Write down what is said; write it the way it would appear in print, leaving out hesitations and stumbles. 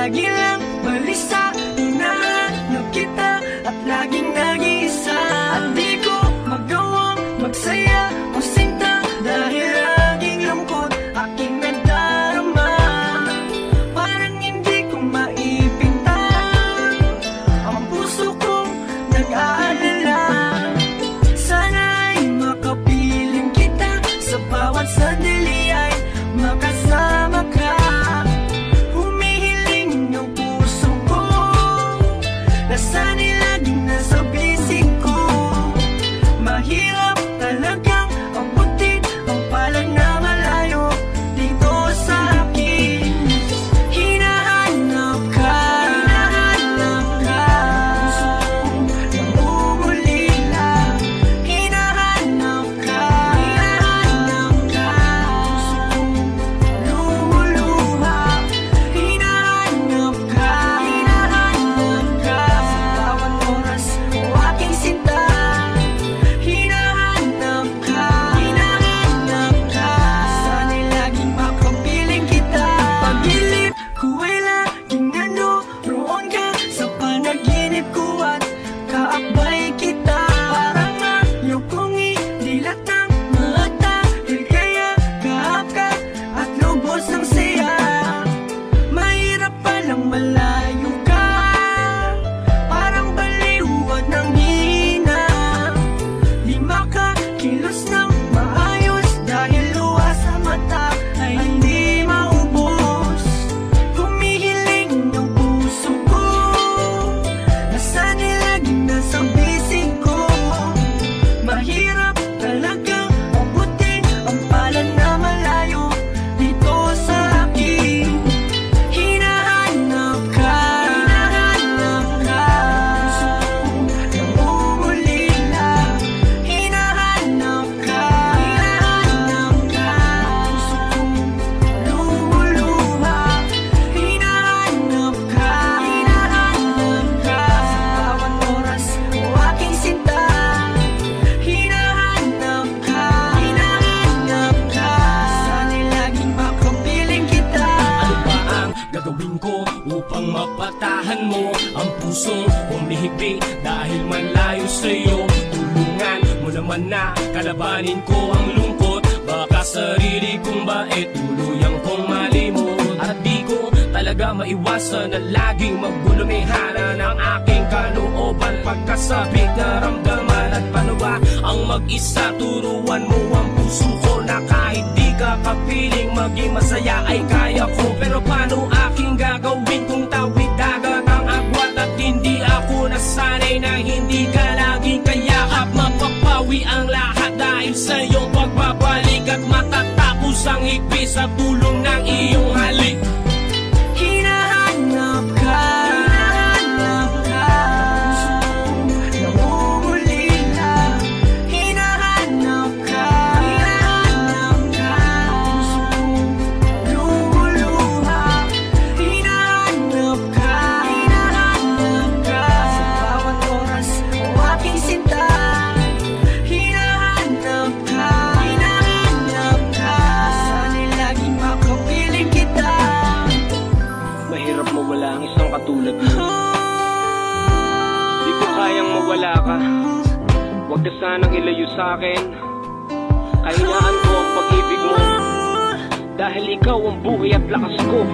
lagi lang balisa. Hinahanap kita at laging nag-iisa. At di ko magawang magsaya o sinta dahil laging lungkot aking nadarama. Parang hindi ko maipinta ang puso kong nag-aalala. Sana ay makapiling kita, sa bawat sandali ay makasama ka. Humihiling ng puso ko, nasana'y laging nasa bisig ko. Mahirap talagang abutin ang palad na malayo dito sa akin. Hinahanap ka, hinahanap ka. Puso kong nangungulila. Hinahanap ka, hinahanap ka. Puso kong lumuluha. Hinahanap ka, hinahanap ka. Sa bawat oras o aking sinta. Hinahanap ka, hinahanap ka. Sana'y laging makapiling kita. Pag-ilip ko ay laging nandoon ka sa panaginip ko at kaakbay kita. Parang ayaw kong idilat ang mata dahil kaya kahap ka at lubos ng saya. Mahirap palang malayo ka, parang baliwag ng hina. Di makakilos ng maayos dahil luha sa mata ay hindi maubos. Humihiling ng puso ko, nasana'y laging nasa bisig ko. Mahirap talagang abutin ang palad na malayo dito sa akin. Hinahanap ka, hinahanap ka. Puso kong nangungulila. Hinahanap ka, hinahanap ka. Puso kong lumuluha. Hinahanap ka, hinahanap ka. Sa bawat oras o aking sinta. Hinahanap ka, hinahanap ka. Sana'y laging makapiling kita. Ano ba ang gagawin ko upang mapatahan mo ang pusong humihigpit dahil malayo sa'yo? Tulungan mo naman na kalabanin ko ang lungkot. Baka sarili kong bait tuluyang kong malimot. At di ko talaga maiwasan na laging magbulumihara ng aking kalooban. Pagkasabik na ramdaman at paano ba ang mag-isa? Turuan mo ang puso ko na kahit di ka kapiling maging masaya ay kaya ko. Pero paano aking gagawin kung tawid dagat ang agwat at hindi ako nasanay na hindi ka laging kayakap? Mapapawi ang lahat dahil sa iyong pagbabalik at matatapos ang higpit sa tulong ng iyong halik. Hinahanap ka, hinahanap ka. Puso kong nangungulila. Hinahanap ka, hinahanap ka. Puso kong lumuluha. Hinahanap ka, hinahanap ka. Sa bawat oras o aking sinta. Hinahanap ka, hinahanap ka. Sana'y laging makapiling kita. Mahirap mawala ang isang katulad mo. Di ko kayang mawala ka. Huwag ka sanang ilayo sa'kin. Kahinaan ko ang pag-ibig mo dahil ikaw ang buhay at lakas ko.